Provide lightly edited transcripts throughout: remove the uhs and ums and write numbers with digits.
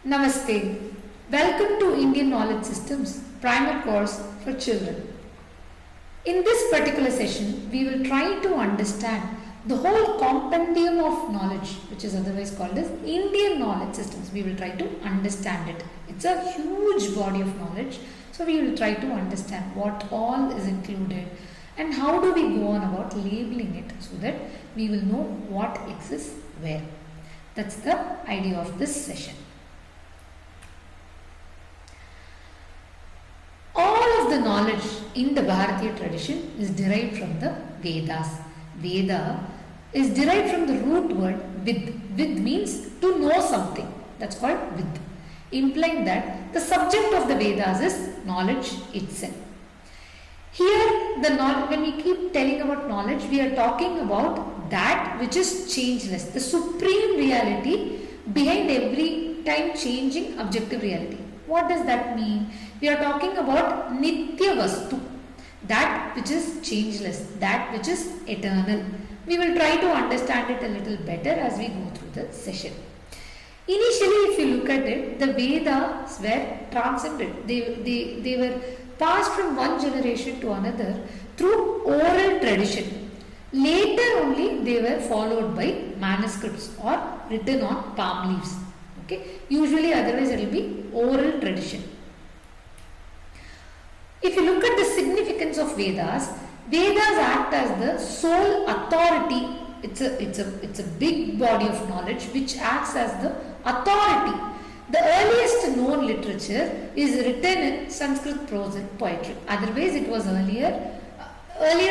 Namaste. Welcome to Indian Knowledge Systems Primer Course for Children. In this particular session, we will try to understand the whole compendium of knowledge, which is otherwise called as Indian Knowledge Systems. We will try to understand it. It's a huge body of knowledge, so we will try to understand what all is included and how do we go on about labeling it so that we will know what exists where. That's the idea of this session. All of the knowledge in the Bharatiya tradition is derived from the Vedas. Veda is derived from the root word vid. Vid means to know something. That's called vid, implying that the subject of the Vedas is knowledge itself. Here, when we keep telling about knowledge, we are talking about that which is changeless, the supreme reality behind every time changing objective reality. What does that mean? We are talking about Nitya Vastu, that which is changeless, that which is eternal. We will try to understand it a little better as we go through the session. Initially, if you look at it, the Vedas were transcended. They were passed from one generation to another through oral tradition. Later only they were followed by manuscripts or written on palm leaves. Okay? Usually otherwise it will be oral tradition. If you look at the significance of Vedas, Vedas act as the sole authority. It's a big body of knowledge which acts as the authority. The earliest known literature is written in Sanskrit prose and poetry. Otherwise, it was earlier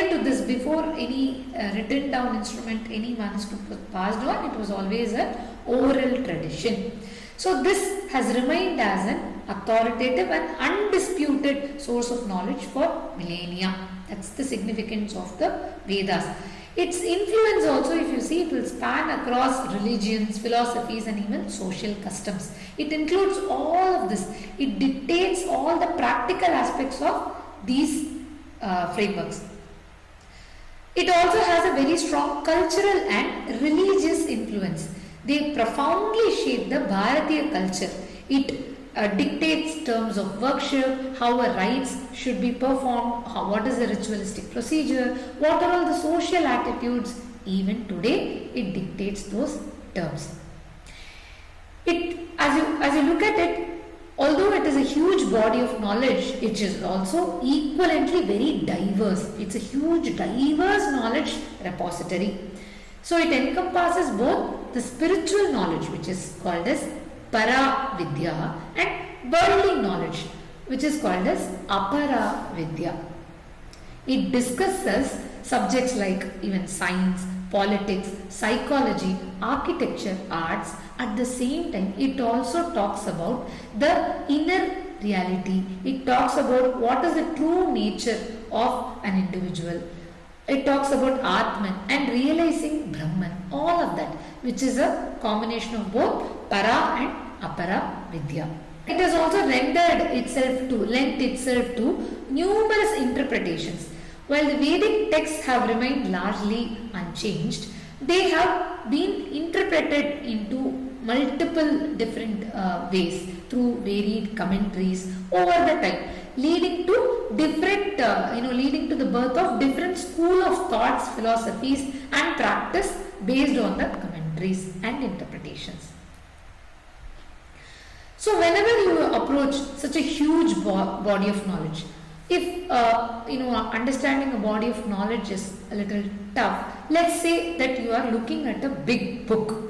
to this, before any written down instrument, any manuscript was passed on, it was always an oral tradition. So this has remained as an authoritative and undisputed source of knowledge for millennia. That's the significance of the Vedas. Its influence also, if you see, it will span across religions, philosophies and even social customs. It includes all of this. It dictates all the practical aspects of these frameworks. It also has a very strong cultural and religious influence. They profoundly shape the Bharatiya culture. It dictates terms of worship, how a rites should be performed, what is the ritualistic procedure, what are all the social attitudes. Even today, it dictates those terms. As you look at it, although it is a huge body of knowledge, it is also equivalently very diverse. It's a huge, diverse knowledge repository. So it encompasses both the spiritual knowledge, which is called as Para Vidya, and worldly knowledge, which is called as Apara Vidya. It discusses subjects like even science, politics, psychology, architecture, arts. At the same time, it also talks about the inner reality. It talks about what is the true nature of an individual. It talks about Atman and realizing Brahman, all of that, which is a combination of both Para and Apara Vidya. It has also lent itself to numerous interpretations. While the Vedic texts have remained largely unchanged, they have been interpreted into multiple different ways through varied commentaries over the time, leading to the birth of different school of thoughts, philosophies and practice based on the commentaries and interpretations. So whenever you approach such a huge body of knowledge, if understanding a body of knowledge is a little tough, let's say that you are looking at a big book.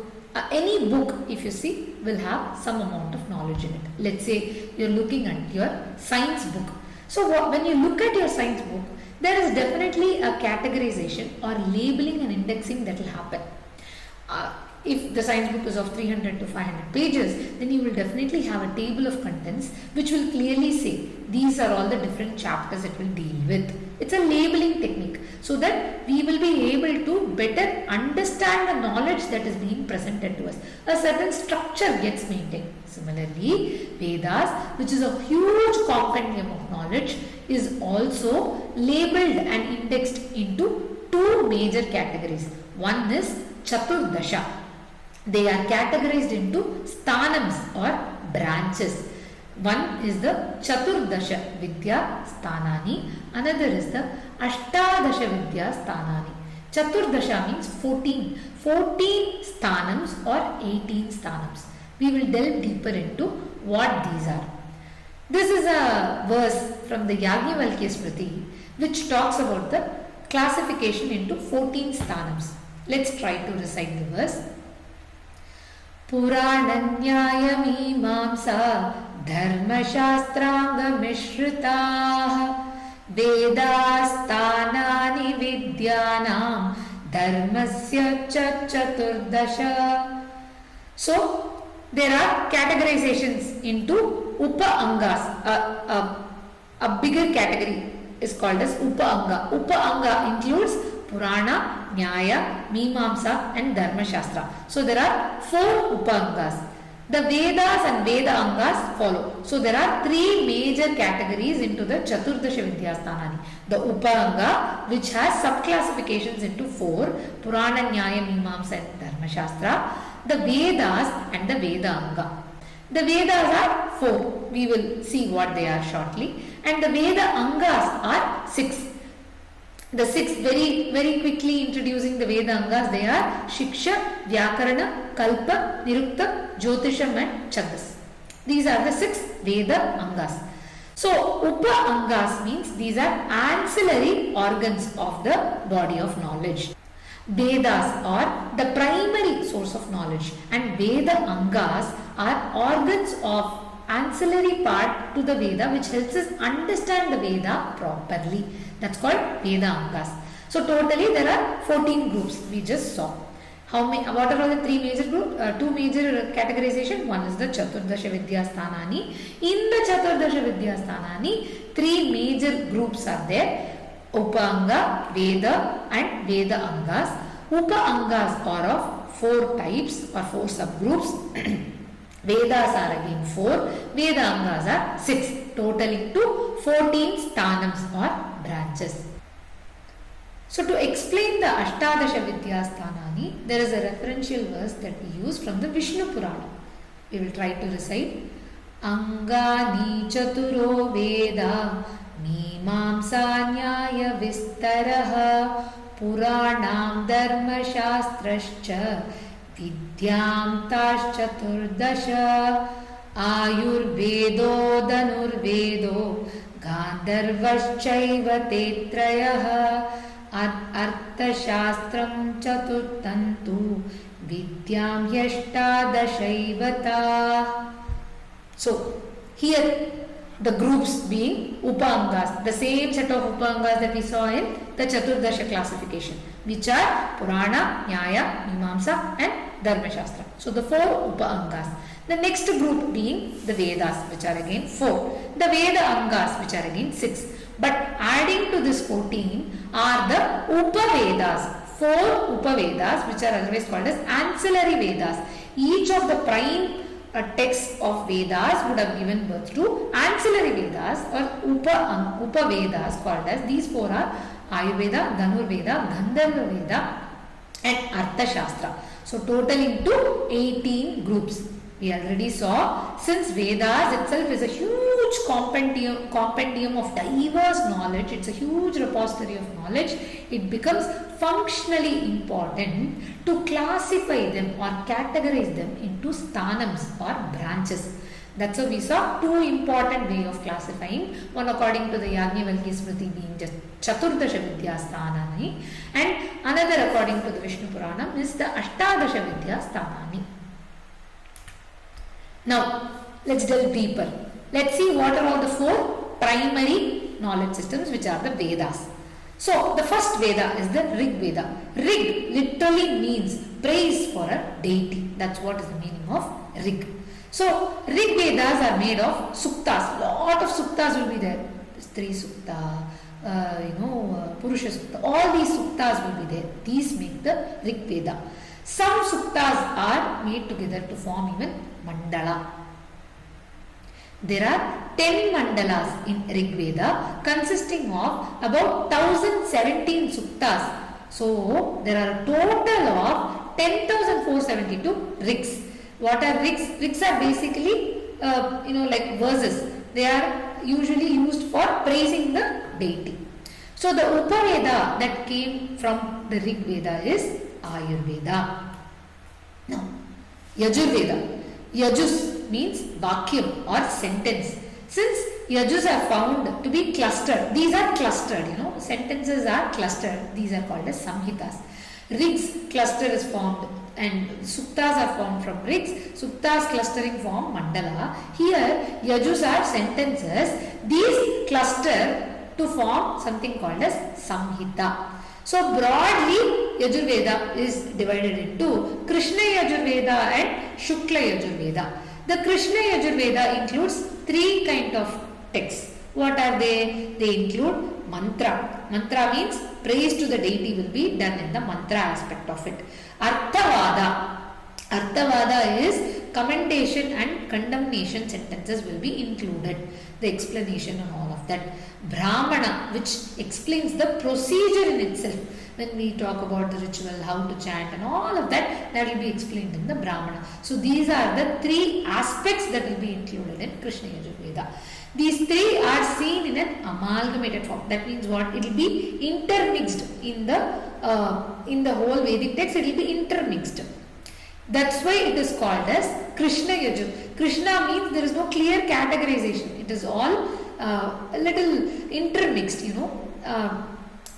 Any book, if you see, will have some amount of knowledge in it. Let's say you're looking at your science book. So when you look at your science book, there is definitely a categorization or labeling and indexing that will happen. If the science book is of 300 to 500 pages, then you will definitely have a table of contents which will clearly say these are all the different chapters it will deal with. It's a labeling technique so that we will be able to better understand the knowledge that is being presented to us. A certain structure gets maintained. Similarly, Vedas, which is a huge compendium of knowledge, is also labeled and indexed into two major categories. One is Chaturdasha. They are categorized into sthanams or branches. One is the Chaturdasha Vidya Sthanani, another is the Ashtadasha Vidya Sthanani. Chaturdasha means 14 sthanams or 18 sthanams. We will delve deeper into what these are. This is a verse from the Yajnavalkya Smriti which talks about the classification into 14 sthanams. Let's try to recite the verse. Purananyaya mimamsa dharmashastranga mishritaah vedasthanani vidyanam dharmasya cha chaturdasha. So there are categorizations into Upa Angas. A bigger category is called as Upa Anga. Upa Anga includes Purana, Nyaya, Mimamsa and Dharma Shastra. So there are 4 Upa Angas. The Vedas and Veda Angas follow. So there are 3 major categories into the Chaturdasha Vidyasthanani. The Upa Anga, which has subclassifications into 4, Purana, Nyaya, Mimamsa and Dharma Shastra. The Vedas and the Veda Anga. The Vedas are 4. We will see what they are shortly. And the Veda Angas are 6. The 6, very quickly introducing the Veda Angas, they are Shiksha, Vyakarana, Kalpa, Nirukta, Jyotisham and Chandas. These are the 6 Veda Angas. So, Upa Angas means these are ancillary organs of the body of knowledge. Vedas are the primary source of knowledge and Veda Angas are organs of ancillary part to the Veda which helps us understand the Veda properly. That's called Veda Angas. So totally there are 14 groups we just saw. What are all the 3 major groups? 2 major categorization. One is the Chaturdasha Vidyasthanani. In the Chaturdasha Vidyasthanani, 3 major groups are there. Upanga, Veda and Veda Angas. Upa Angas are of 4 types or 4 subgroups. Vedas are again 4. Veda Angas are 6. Totaling to 14 sthanams or branches. So to explain the Ashtadasha Vidyasthanani, there is a referential verse that we use from the Vishnu Purana. We will try to recite. Angani Chaturo Veda Mimamsa Nyaya Vistaraha Puranam Dharma Shastrascha Vidyam Tash Chaturdasha Ayurvedo Dhanurvedo Gandharvaschaiva Tetrayah Arthashastram Chaturtantu Vidyam Yashtadashaivata. So here the groups being Upangas, the same set of Upangas that we saw in the Chaturdasha classification, which are Purana, Nyaya, Mimamsa and Dharma Shastra. So the 4 Upangas. The next group being the Vedas, which are again 4. The Veda Angas, which are again 6. But adding to this 14 are the Upavedas. 4 Upavedas, which are otherwise called as ancillary Vedas. Each of the prime texts of Vedas would have given birth to ancillary Vedas or Upavedas called as. These 4 are Ayurveda, Dhanurveda, Gandharva Veda and Arthashastra. So totaling to 18 groups. We already saw, since Vedas itself is a huge compendium of diverse knowledge, it's a huge repository of knowledge, it becomes functionally important to classify them or categorize them into sthanams or branches. That's how we saw 2 important ways of classifying. One according to the Yajnavalkya Smriti being just Chaturdasha Vidyasthanani and another according to the Vishnu Puranam is the Ashtadasha Vidyasthanani. Now, let's delve deeper. Let's see what are all the 4 primary knowledge systems which are the Vedas. So, the first Veda is the Rig Veda. Rig literally means praise for a deity. That's what is the meaning of Rig. So, Rig Vedas are made of suktas. Lot of suktas will be there. Stri Sukta, Purusha Sukta. All these suktas will be there. These make the Rig Veda. Some suktas are made together to form even mandala. There are 10 mandalas in Rig Veda consisting of about 1017 suktas. So, there are a total of 10,472 rigs. What are rigs? Rigs are basically like verses. They are usually used for praising the deity. So the Upaveda that came from the Rig Veda is Ayurveda. Now, Yajurveda. Yajus means Vakyam or sentence. Since Yajus are found to be clustered, these are clustered, sentences are clustered. These are called as Samhitas. Rigs cluster is formed and Suktas are formed from Rigs. Suktas clustering form Mandala. Here, Yajus are sentences. These cluster to form something called as Samhita. So broadly, Yajurveda is divided into Krishna Yajurveda and Shukla Yajurveda. The Krishna Yajurveda includes three kind of texts. What are they? They include mantra. Mantra means praise to the deity will be done in the mantra aspect of it. Arthavada. Arthavada is commendation and condemnation sentences will be included. The explanation and all of that. Brahmana, which explains the procedure in itself. When we talk about the ritual, how to chant and all of that, that will be explained in the Brahmana. So these are the three aspects that will be included in Krishna Yajurveda. These three are seen in an amalgamated form. That means what? It will be intermixed in the whole Vedic text. It will be intermixed. That's why it is called as Krishna Yajur. Krishna means there is no clear categorization. It is all a little intermixed,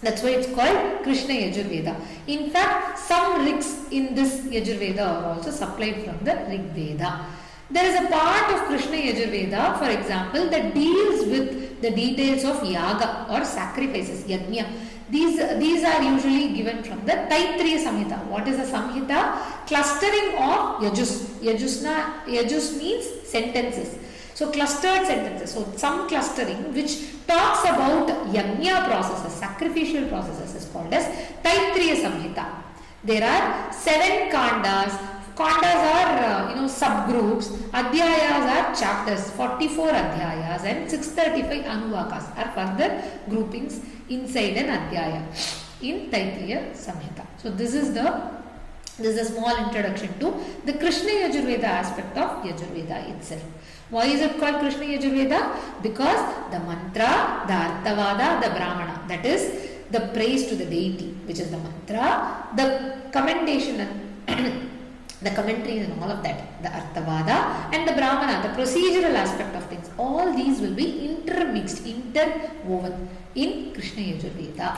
that's why it's called Krishna Yajurveda. In fact, some rigs in this Yajurveda are also supplied from the Rig Veda. There is a part of Krishna Yajurveda, for example, that deals with the details of yaga or sacrifices, yajna. These are usually given from the Taittiriya Samhita. What is a Samhita? Clustering of Yajus. Yajus means sentences. So clustered sentences. So some clustering which talks about yajna processes, sacrificial processes is called as Taittiriya Samhita. There are 7 kandas. Kandas are subgroups. Adhyayas are chapters. 44 adhyayas and 635 anuvakas are further groupings inside an adhyaya in Taittiriya Samhita. So this is a small introduction to the Krishna Yajurveda aspect of Yajurveda itself. Why is it called Krishna Yajurveda? Because the mantra, the arthavada, the brahmana, that is the praise to the deity, which is the mantra, the commendation and the commentaries and all of that, the arthavada and the brahmana, the procedural aspect of things, all these will be intermixed, interwoven in Krishna Yajurveda.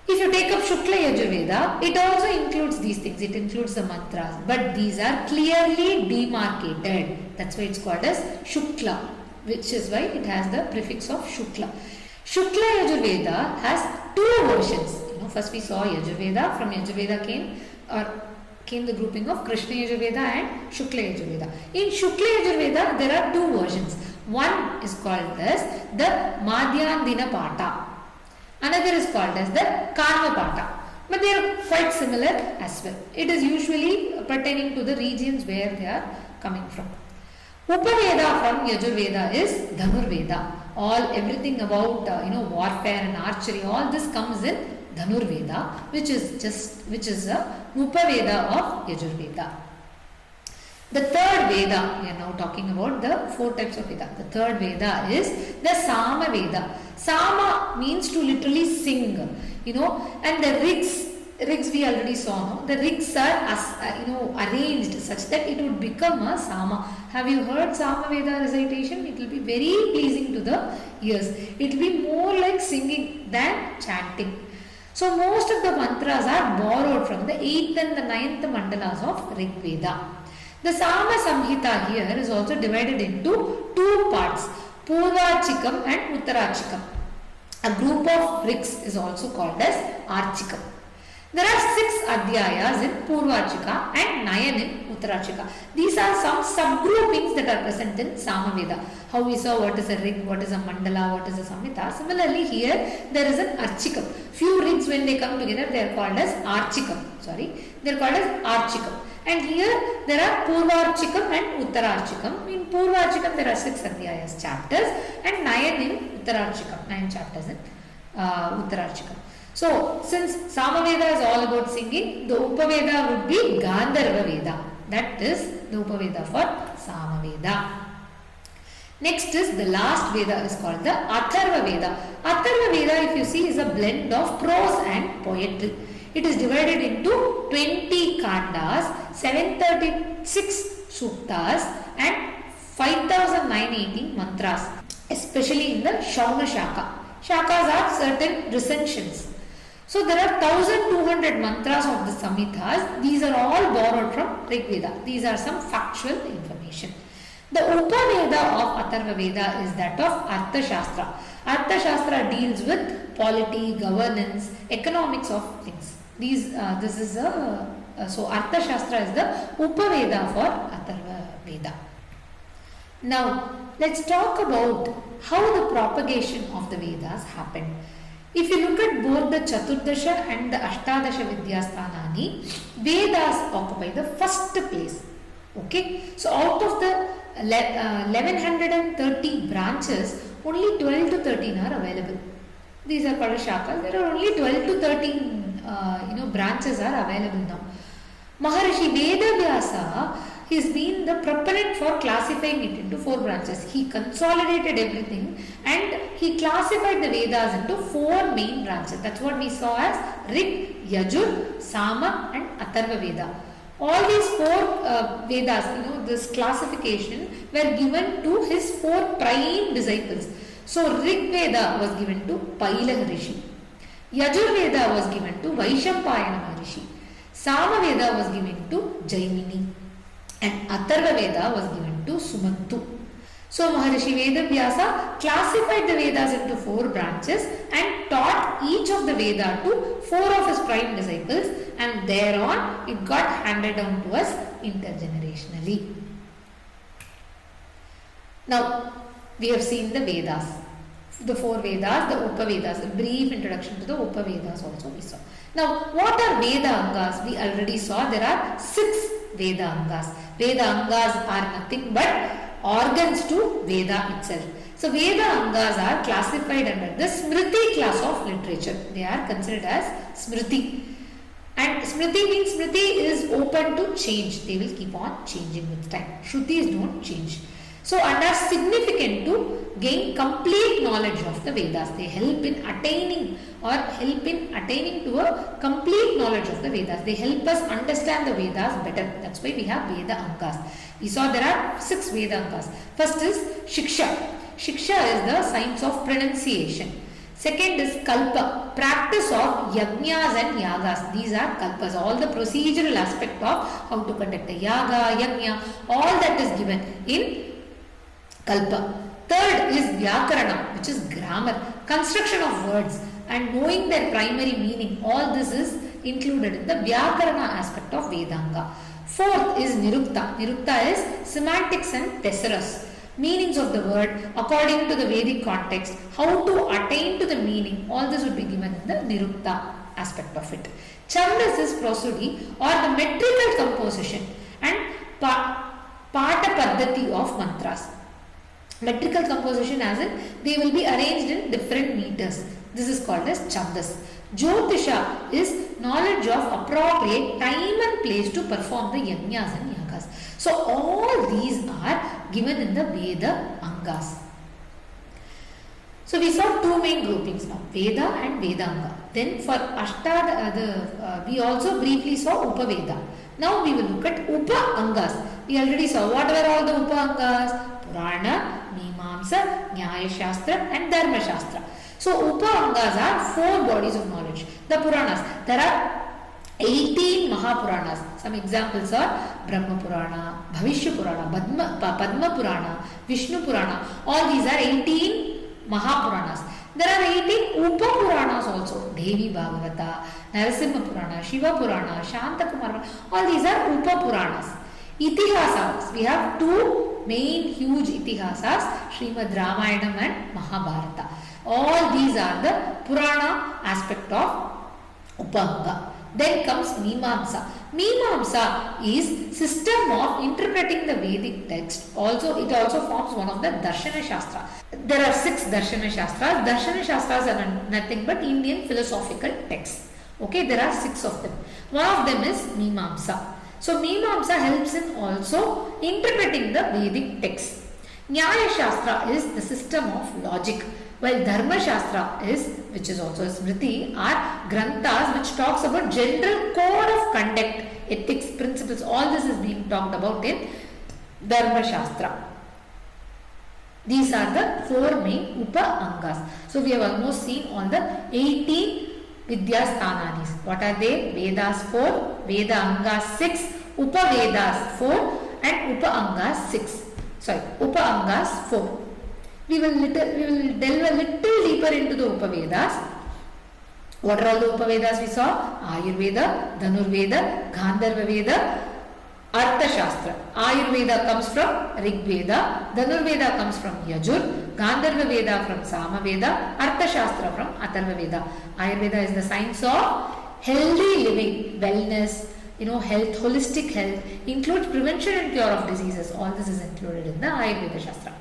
If you take up Shukla Yajurveda, it also includes these things. It includes the mantras, but these are clearly demarcated. That's why it's called as Shukla, which is why it has the prefix of Shukla. Shukla Yajurveda has 2 versions. First we saw Yajurveda. From Yajurveda came the grouping of Krishna Yajurveda and Shukla Yajurveda. In Shukla Yajurveda, there are 2 versions. One is called as the Madhyandina Pata. Another is called as the Karma Pata. But they are quite similar as well. It is usually pertaining to the regions where they are coming from. Upaveda from Yajurveda is Dhanurveda. Everything about warfare and archery, all this comes in Dhanurveda, which is a Upaveda of Yajurveda. The third Veda, we are now talking about the 4 types of Veda. The third Veda is the Sama Veda. Sama means to literally sing, and the rigs we already saw, no? The rigs are arranged such that it would become a Sama. Have you heard Sama Veda recitation? It will be very pleasing to the ears. It will be more like singing than chanting. So most of the mantras are borrowed from the 8th and the 9th mandalas of Rig Veda. The Sama Samhita here is also divided into 2 parts, Purvachikam and Uttarachikam. A group of rigs is also called as Archikam. There are 6 adhyayas in Purvachika and 9 in Uttarachika. These are some subgroupings that are present in Samaveda. How we saw what is a rig, what is a mandala, what is a samhita. Similarly here there is an Archikam. Few rigs when they come together they are called as Archikam. They are called as Archikam. And here there are Purvachikam and Uttarachikam. In Purvachikam there are 6 adhyayas, chapters, and 9 in Uttarachikam, 9 chapters in Uttarachikam. So, since Samaveda is all about singing, the Upaveda would be Gandharva Veda. That is the Upaveda for Samaveda. Next is the last Veda is called the Atharva Veda. Atharva Veda, if you see, is a blend of prose and poetry. It is divided into 20 kandas, 736 suktas and 5918 mantras, especially in the Shauna Shaka. Shakas are certain recensions. So there are 1200 mantras of the Samhitas. These are all borrowed from Rig Veda. These are some factual information. The Upaveda of Atharva Veda is that of Arthashastra. Arthashastra deals with polity, governance, economics of things. So Arthashastra is the Upaveda for Atharva Veda. Now let's talk about how the propagation of the Vedas happened. If you look at both the Chaturdasha and the Ashtadasha Vidyasthanani, Vedas occupy the first place. Okay, so out of the 1130 branches, only 12 to 13 are available. These are called shakas. There are only 12 to 13 branches are available now. Maharishi Vedavyasa has been the proponent for classifying it into 4 branches. He consolidated everything and he classified the Vedas into 4 main branches. That's what we saw as Rig, Yajur, Sama and Atharva Veda. All these 4 Vedas, this classification were given to his 4 prime disciples. So Rig Veda was given to Paila Rishi. Yajur Veda was given to Vaishampayana Maharishi. Sama Veda was given to Jaimini. And Atharva Veda was given to Sumantu. So Maharishi Vedavyasa classified the Vedas into 4 branches and taught each of the Veda to 4 of his prime disciples, and thereon it got handed down to us intergenerationally. Now we have seen the Vedas, the 4 Vedas, the Upavedas, a brief introduction to the Upavedas also we saw. Now what are Veda Angas? We already saw there are 6 Veda Angas. Veda Angas are nothing but organs to Veda itself. So Veda Angas are classified under the Smriti class of literature. They are considered as Smriti. And Smriti means Smriti is open to change. They will keep on changing with time. Shrutis don't change. So and are significant to gain complete knowledge of the Vedas. They help in attaining to a complete knowledge of the Vedas. They help us understand the Vedas better. That's why we have Veda Angas. We saw there are 6 Veda Angas. First is Shiksha. Shiksha is the science of pronunciation. Second is Kalpa, practice of Yajnas and Yagas. These are Kalpas, all the procedural aspect of how to conduct a Yaga, Yajna, all that is given in Kalpa. Third is Vyakarana, which is grammar, construction of words and knowing their primary meaning. All this is included in the Vyakarana aspect of Vedanga. Fourth is Nirukta. Nirukta is semantics and thesaurus, meanings of the word according to the Vedic context, how to attain to the meaning. All this would be given in the Nirukta aspect of it. Chandas is prosody or the metrical composition and Pata Paddhati of mantras. Metrical composition as in they will be arranged in different meters. This is called as Chandas. Jyotisha is knowledge of appropriate time and place to perform the Yajnas and Yagas. So all these are given in the Veda Angas. So we saw 2 main groupings now, Veda and Vedanga. Then for we also briefly saw Upaveda. Now we will look at Upa Angas. We already saw what were all the Upa Angas? Purana, Mimamsa, Nyaya Shastra and Dharma Shastra. So Upa Angas are 4 bodies of knowledge. The Puranas, there are 18 Mahapuranas. Some examples are Brahma Purana, Bhavishya Purana, Padma Purana, Vishnu Purana. All these are 18 Mahapuranas. There are 18 Upa-Puranas also. Devi Bhagavata, Narasimha Purana, Shiva Purana, Shantakumara. All these are Upa-Puranas. Itihasas. We have 2 main huge Itihasas, Srimad Ramayanam and Mahabharata. All these are the Purana aspect of Upanga. Then comes Mimamsa. Mimamsa is system of interpreting the Vedic text. It also forms one of the Darshana Shastra. There are 6 Darshana Shastras. Darshana Shastras are nothing but Indian philosophical texts. Okay, there are 6 of them. One of them is Mimamsa. So Mimamsa helps in also interpreting the Vedic texts. Nyaya Shastra is the system of logic, while Dharma Shastra is, which is also Smriti, are Granthas which talks about general code of conduct, ethics, principles. All this is being talked about in Dharma Shastra. These are the 4 main Upa-Angas. So we have almost seen all the 18 Vidyasthananis. What are they? Vedas 4, Veda Angas 6, Upa-Vedas 4 and Upa-Angas 6. Sorry, Upa-Angas 4. We will delve a little deeper into the Upa-Vedas. What are all the Upa-Vedas we saw? Ayurveda, Dhanurveda, Gandharva Veda, Arthashastra. Ayurveda comes from Rig Veda, Dhanurveda comes from Yajur, Gandharva Veda from Samaveda, Arthashastra from Atharva Veda. Ayurveda is the science of healthy living, wellness, health, holistic health, includes prevention and cure of diseases. All this is included in the Ayurveda Shastra.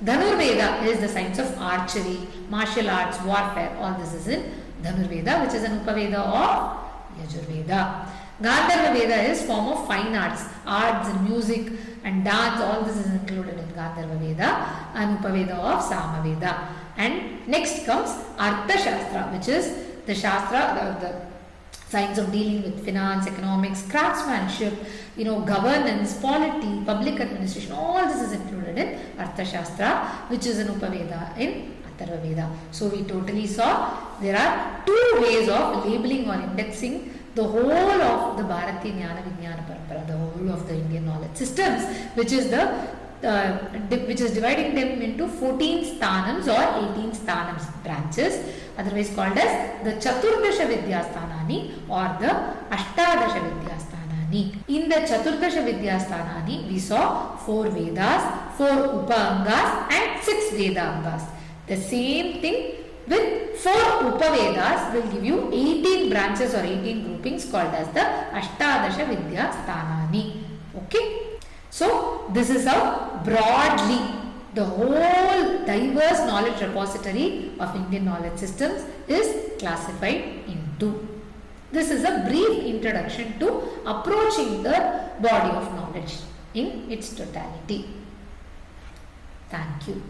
Dhanurveda is the science of archery, martial arts, warfare. All this is in Dhanurveda, which is an Upaveda of Yajurveda. Gandharva Veda is form of fine arts and music and dance. All this is included in Gandharva Veda, an Upaveda of Samaveda. And next comes Arthashastra, which is the Shastra, the science of dealing with finance, economics, craftsmanship, governance, polity, public administration. All this is included in Arthashastra, which is an Upaveda in Atharva Veda. So we totally saw there are 2 ways of labeling or indexing the whole of the Bharati Jnana Vijnana Parampara, the whole of the Indian knowledge systems, which is dividing them into 14 sthanams or 18 sthanams branches, otherwise called as the Chaturdasha Vidyasthanani or the Ashtadasha Vidyasthanani. In the Chaturdasha Vidyasthanani, we saw 4 Vedas, 4 Upa-Angas and 6 Veda-Angas. The same thing with 4 Upa-Vedas will give you 18 branches or 18 groupings called as the Ashtadasha Vidyasthanani. Okay? So, this is how broadly the whole diverse knowledge repository of Indian knowledge systems is classified into. This is a brief introduction to approaching the body of knowledge in its totality. Thank you.